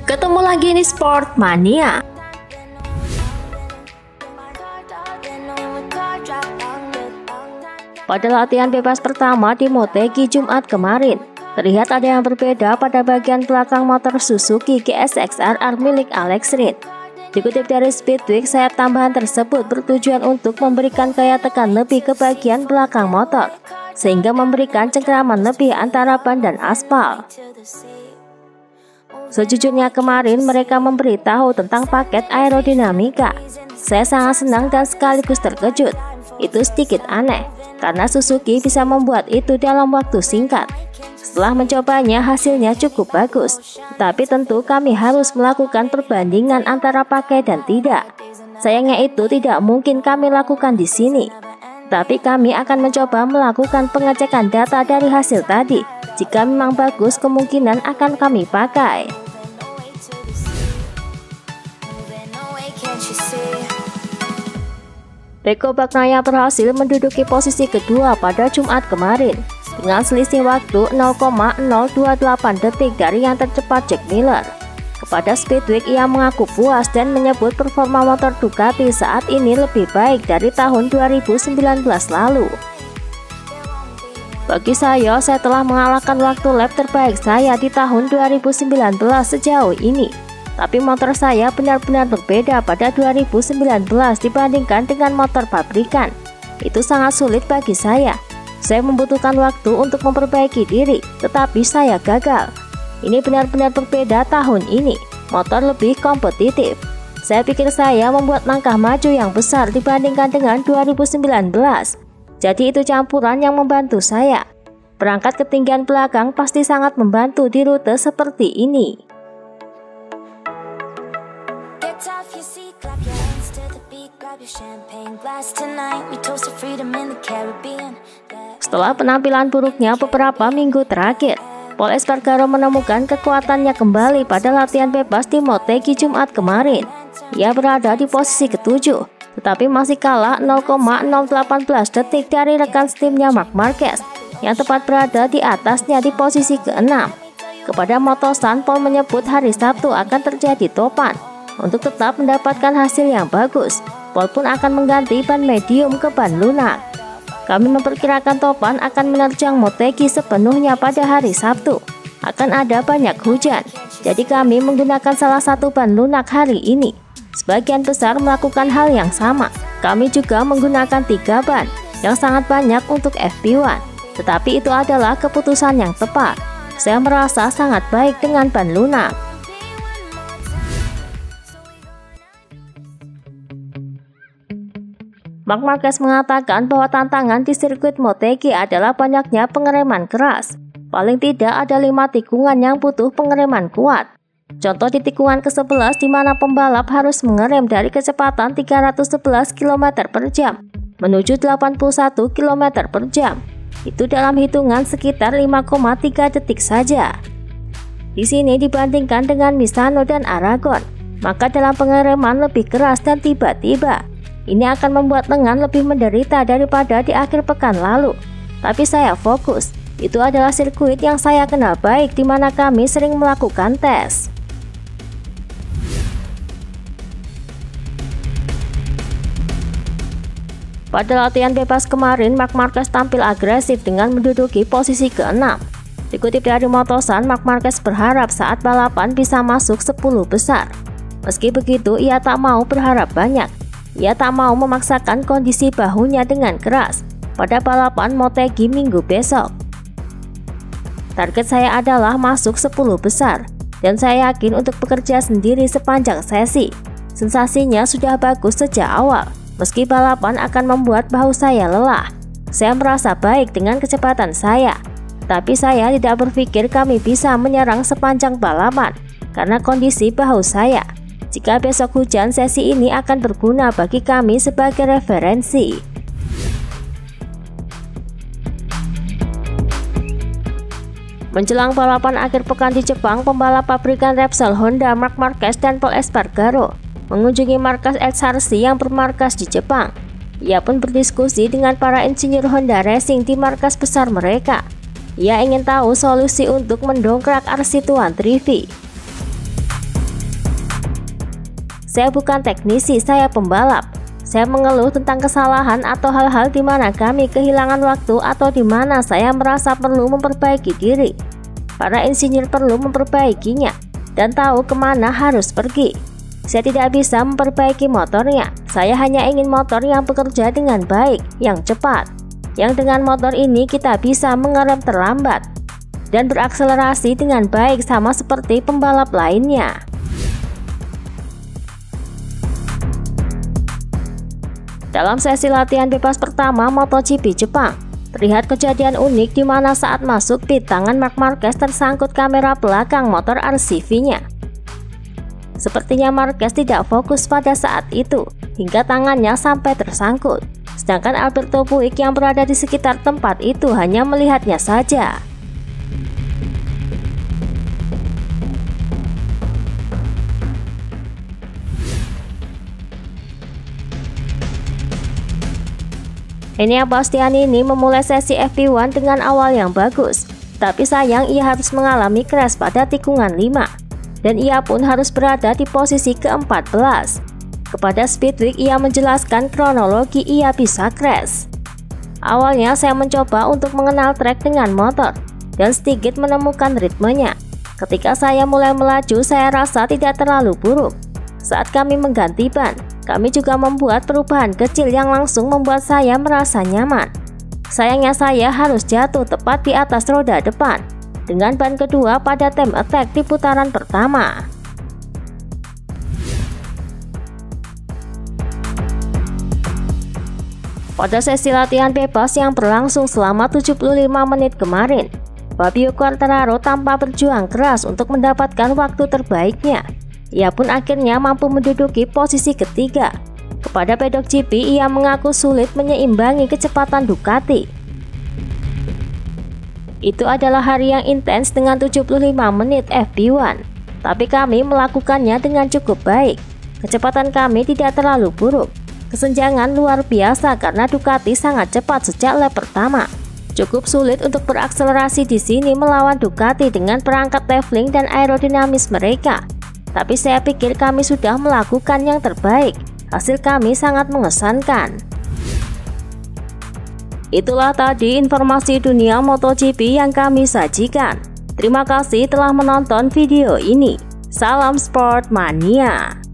Ketemu lagi di Sport Mania. Pada latihan bebas pertama di Motegi Jumat kemarin, terlihat ada yang berbeda pada bagian belakang motor Suzuki GSX-R milik Alex Rin. Dikutip dari Speedweek, sayap tambahan tersebut bertujuan untuk memberikan gaya tekan lebih ke bagian belakang motor, sehingga memberikan cengkraman lebih antara ban dan aspal. Sejujurnya kemarin mereka memberitahu tentang paket aerodinamika. Saya sangat senang dan sekaligus terkejut. Itu sedikit aneh, karena Suzuki bisa membuat itu dalam waktu singkat. Setelah mencobanya, hasilnya cukup bagus. Tapi tentu kami harus melakukan perbandingan antara pakai dan tidak. Sayangnya itu tidak mungkin kami lakukan di sini. Tapi kami akan mencoba melakukan pengecekan data dari hasil tadi. Jika memang bagus, kemungkinan akan kami pakai. Pecco Bagnaia berhasil menduduki posisi kedua pada Jumat kemarin dengan selisih waktu 0,028 detik dari yang tercepat Jack Miller. Kepada Speedweek, ia mengaku puas dan menyebut performa motor Ducati saat ini lebih baik dari tahun 2019 lalu. Bagi saya telah mengalahkan waktu lap terbaik saya di tahun 2019 sejauh ini. Tapi motor saya benar-benar berbeda pada 2019 dibandingkan dengan motor pabrikan. Itu sangat sulit bagi saya. Saya membutuhkan waktu untuk memperbaiki diri, tetapi saya gagal. Ini benar-benar berbeda tahun ini. Motor lebih kompetitif. Saya pikir saya membuat langkah maju yang besar dibandingkan dengan 2019. Jadi itu campuran yang membantu saya. Perangkat ketinggian belakang pasti sangat membantu di rute seperti ini. Setelah penampilan buruknya beberapa minggu terakhir, Pol Espargaro menemukan kekuatannya kembali pada latihan bebas di Motegi Jumat kemarin. Ia berada di posisi ke-7, tetapi masih kalah 0,018 detik dari rekan setimnya Marc Marquez, yang tepat berada di atasnya di posisi ke-6. Kepada Motosan, Pol menyebut hari Sabtu akan terjadi topan. Untuk tetap mendapatkan hasil yang bagus, Pol pun akan mengganti ban medium ke ban lunak. Kami memperkirakan topan akan menerjang Motegi sepenuhnya pada hari Sabtu. Akan ada banyak hujan, jadi kami menggunakan salah satu ban lunak hari ini. Sebagian besar melakukan hal yang sama. Kami juga menggunakan 3 ban, yang sangat banyak untuk FP1. Tetapi itu adalah keputusan yang tepat. Saya merasa sangat baik dengan ban lunak. Marc Marquez mengatakan bahwa tantangan di sirkuit Motegi adalah banyaknya pengereman keras. Paling tidak ada 5 tikungan yang butuh pengereman kuat. Contoh di tikungan ke-11 di mana pembalap harus mengerem dari kecepatan 311 km per jam menuju 81 km per jam. Itu dalam hitungan sekitar 5,3 detik saja. Di sini dibandingkan dengan Misano dan Aragon, maka dalam pengereman lebih keras dan tiba-tiba. Ini akan membuat lengan lebih menderita daripada di akhir pekan lalu. Tapi saya fokus. Itu adalah sirkuit yang saya kenal baik di mana kami sering melakukan tes. Pada latihan bebas kemarin, Marc Marquez tampil agresif dengan menduduki posisi ke-6. Dikutip dari Motosan, Marc Marquez berharap saat balapan bisa masuk 10 besar. Meski begitu, ia tak mau berharap banyak. Ia tak mau memaksakan kondisi bahunya dengan keras pada balapan Motegi minggu besok. Target saya adalah masuk 10 besar, dan saya yakin untuk bekerja sendiri sepanjang sesi. Sensasinya sudah bagus sejak awal, meski balapan akan membuat bahu saya lelah. Saya merasa baik dengan kecepatan saya, tapi saya tidak berpikir kami bisa menyerang sepanjang balapan karena kondisi bahu saya. Jika besok hujan, sesi ini akan berguna bagi kami sebagai referensi. Menjelang balapan akhir pekan di Jepang, pembalap pabrikan Repsol Honda Marc Marquez dan Pol Espargaro mengunjungi markas SRC yang bermarkas di Jepang. Ia pun berdiskusi dengan para insinyur Honda Racing di markas besar mereka. Ia ingin tahu solusi untuk mendongkrak RC Tuan Trivi. Saya bukan teknisi, saya pembalap. Saya mengeluh tentang kesalahan atau hal-hal di mana kami kehilangan waktu atau di mana saya merasa perlu memperbaiki diri. Para insinyur perlu memperbaikinya dan tahu kemana harus pergi. Saya tidak bisa memperbaiki motornya. Saya hanya ingin motor yang bekerja dengan baik, yang cepat. Yang dengan motor ini kita bisa mengerem terlambat dan berakselerasi dengan baik sama seperti pembalap lainnya. Dalam sesi latihan bebas pertama MotoGP Jepang, terlihat kejadian unik di mana saat masuk pit tangan Marc Marquez tersangkut kamera belakang motor RCV-nya. Sepertinya Marquez tidak fokus pada saat itu, hingga tangannya sampai tersangkut. Sedangkan Alberto Puig yang berada di sekitar tempat itu hanya melihatnya saja. Enea Bastianini memulai sesi FP1 dengan awal yang bagus, tapi sayang ia harus mengalami crash pada tikungan 5, dan ia pun harus berada di posisi ke-14. Kepada Speedweek ia menjelaskan kronologi ia bisa crash. Awalnya saya mencoba untuk mengenal trek dengan motor, dan sedikit menemukan ritmenya. Ketika saya mulai melaju saya rasa tidak terlalu buruk. Saat kami mengganti ban, kami juga membuat perubahan kecil yang langsung membuat saya merasa nyaman. Sayangnya saya harus jatuh tepat di atas roda depan dengan ban kedua pada time attack di putaran pertama. Pada sesi latihan bebas yang berlangsung selama 75 menit kemarin, Fabio Quartararo tampak berjuang keras untuk mendapatkan waktu terbaiknya. Ia pun akhirnya mampu menduduki posisi ketiga. Kepada pedok GP, ia mengaku sulit menyeimbangi kecepatan Ducati. Itu adalah hari yang intens dengan 75 menit FP1, tapi kami melakukannya dengan cukup baik. Kecepatan kami tidak terlalu buruk. Kesenjangan luar biasa karena Ducati sangat cepat sejak lap pertama. Cukup sulit untuk berakselerasi di sini melawan Ducati dengan perangkat leveling dan aerodinamis mereka. Tapi saya pikir kami sudah melakukan yang terbaik. Hasil kami sangat mengesankan. Itulah tadi informasi dunia MotoGP yang kami sajikan. Terima kasih telah menonton video ini. Salam Sport Mania.